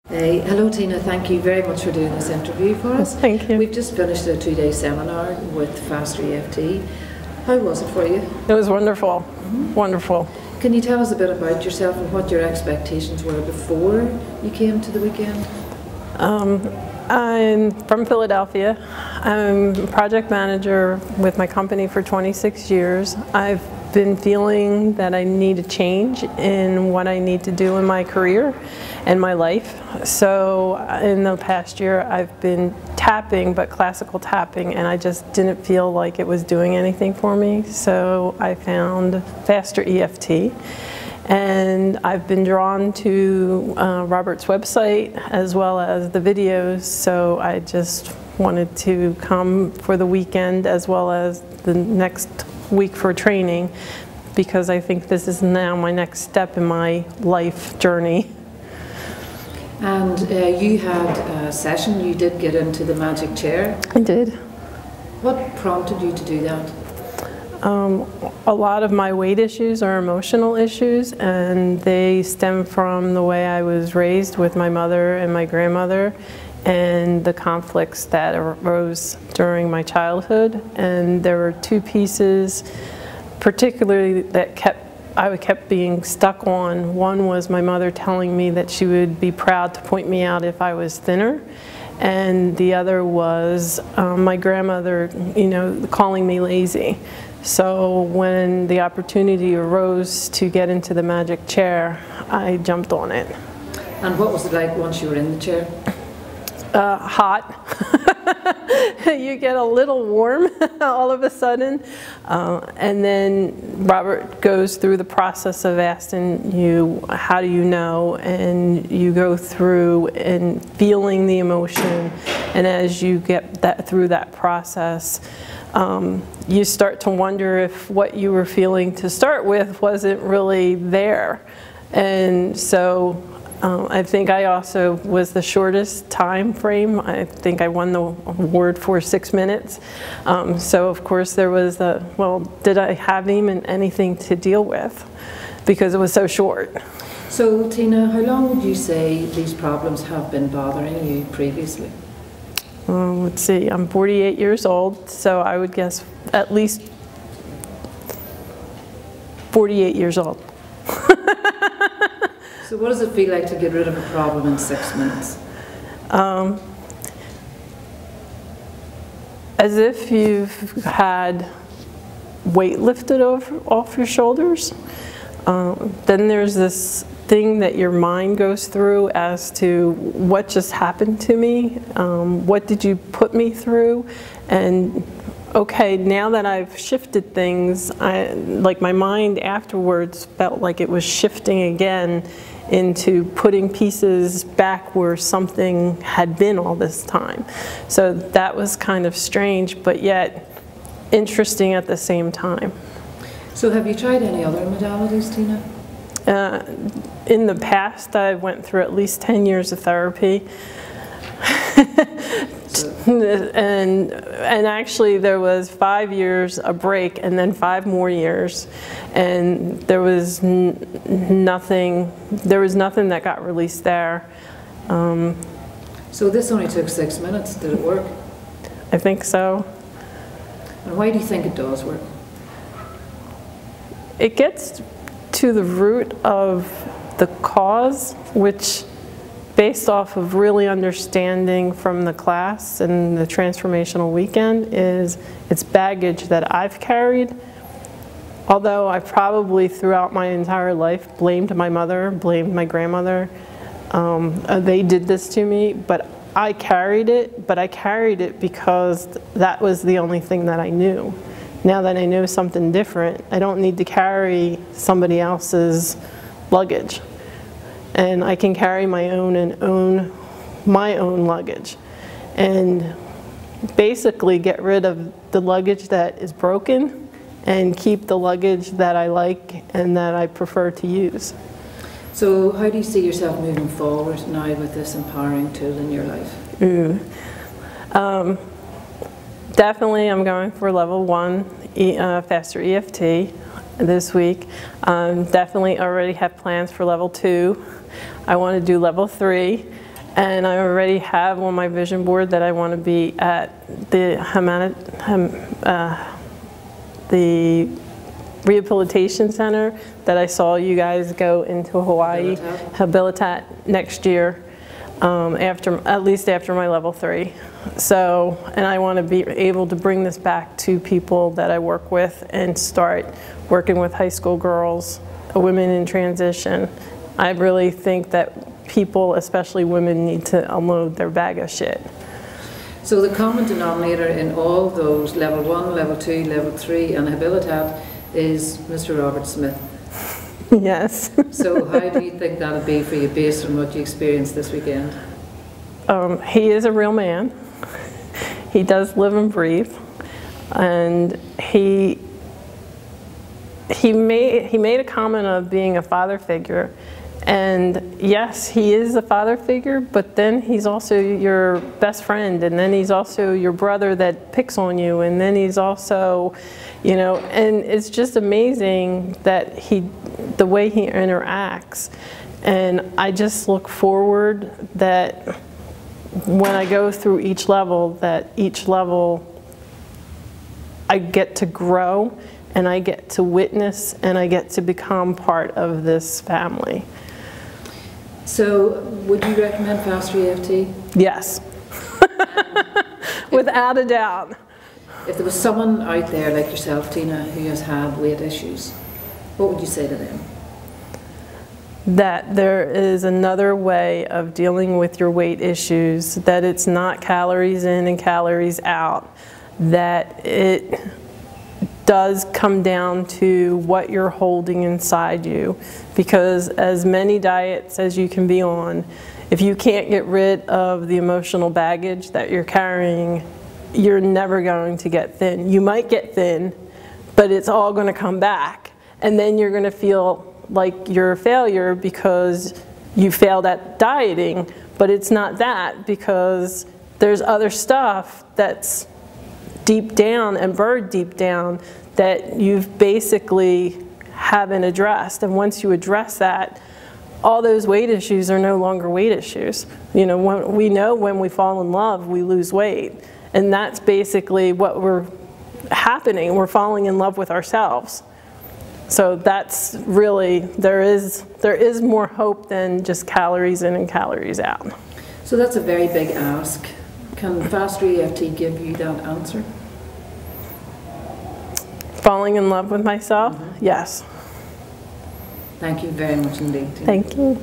Hello Tina, thank you very much for doing this interview for us. Thank you. We've just finished a 2-day seminar with FasterEFT. How was it for you? It was wonderful, wonderful. Can you tell us a bit about yourself and what your expectations were before you came to the weekend? I'm from Philadelphia. I'm a project manager with my company for 26 years. I've been feeling that I need a change in what I need to do in my career and my life. So in the past year I've been tapping, but classical tapping, and I just didn't feel like it was doing anything for me. So I found FasterEFT. And I've been drawn to Robert's website as well as the videos, so I just wanted to come for the weekend as well as the next week for training, because I think this is now my next step in my life journey. And you had a session, you did get into the magic chair. I did. What prompted you to do that? A lot of my weight issues are emotional issues, and they stem from the way I was raised with my mother and my grandmother and the conflicts that arose during my childhood. And there were two pieces particularly that I kept being stuck on. One was my mother telling me that she would be proud to point me out if I was thinner. And the other was my grandmother, calling me lazy. So when the opportunity arose to get into the magic chair, I jumped on it. And what was it like once you were in the chair? Hot. You get a little warm all of a sudden. And then Robert goes through the process of asking you, how do you know? And you go through and feeling the emotion. And as you get through that process, you start to wonder if what you were feeling to start with wasn't really there. And so I think I also was the shortest time frame. I think I won the award for 6 minutes. So of course there was well, did I have even anything to deal with? Because it was so short. So Tina, how long would you say these problems have been bothering you previously? Let's see, I'm 48 years old, so I would guess at least 48 years old. So what does it feel like to get rid of a problem in 6 minutes? As if you've had weight lifted off your shoulders. Then there's this thing that your mind goes through as to what just happened to me, what did you put me through, and okay, now that I've shifted things, like my mind afterwards felt like it was shifting again into putting pieces back where something had been all this time. So that was kind of strange, but yet interesting at the same time. So have you tried any other modalities, Tina? In the past, I went through at least 10 years of therapy. and actually there was 5 years a break and then 5 more years, and there was nothing that got released there. So this only took 6 minutes. Did it work? I think so. And why do you think it does work? It gets to the root of the cause, which, based off of really understanding from the class and the transformational weekend, is it's baggage that I've carried. Although I probably throughout my entire life blamed my mother, blamed my grandmother. They did this to me, but I carried it, because that was the only thing that I knew. Now that I know something different, I don't need to carry somebody else's luggage. And I can carry my own and own my own luggage. And basically get rid of the luggage that is broken and keep the luggage that I like and that I prefer to use. So how do you see yourself moving forward now with this empowering tool in your life? Definitely I'm going for level 1 FasterEFT this week. Definitely already have plans for level 2. I want to do level 3. And I already have on my vision board that I want to be at the rehabilitation center that I saw you guys go into Hawaii, Habilitat, next year, at least after my level 3. So, and I want to be able to bring this back to people that I work with and start working with high school girls, women in transition. I really think that people, especially women, need to unload their bag of shit. So the common denominator in all those level 1, level 2, level 3 and Habilitat is Mr. Robert Smith. Yes. So how do you think that would be for you based on what you experienced this weekend? He is a real man. He does live and breathe. And he made a comment of being a father figure. And yes, he is a father figure, but then he's also your best friend, and then he's also your brother that picks on you, and then he's also, you know, and it's just amazing that the way he interacts. And I just look forward that when I go through each level, I get to grow, and I get to witness, and I get to become part of this family. So, would you recommend FasterEFT? Yes. Without a doubt. If there was someone out there like yourself, Tina, who has had weight issues, what would you say to them? That there is another way of dealing with your weight issues, that it's not calories in and calories out, that it does come down to what you're holding inside you, because as many diets as you can be on, if you can't get rid of the emotional baggage that you're carrying, you're never going to get thin. You might get thin, but it's all going to come back, and then you're going to feel like you're a failure because you failed at dieting. But it's not that, because there's other stuff that's deep down and buried deep down that you've basically haven't addressed. And once you address that, all those weight issues are no longer weight issues. You know, when we fall in love, we lose weight. And that's basically what we're falling in love with ourselves. So that's really, there is more hope than just calories in and calories out. So that's a very big ask. Can FasterEFT give you that answer? Falling in love with myself? Yes. Thank you very much indeed, Tina. Thank you.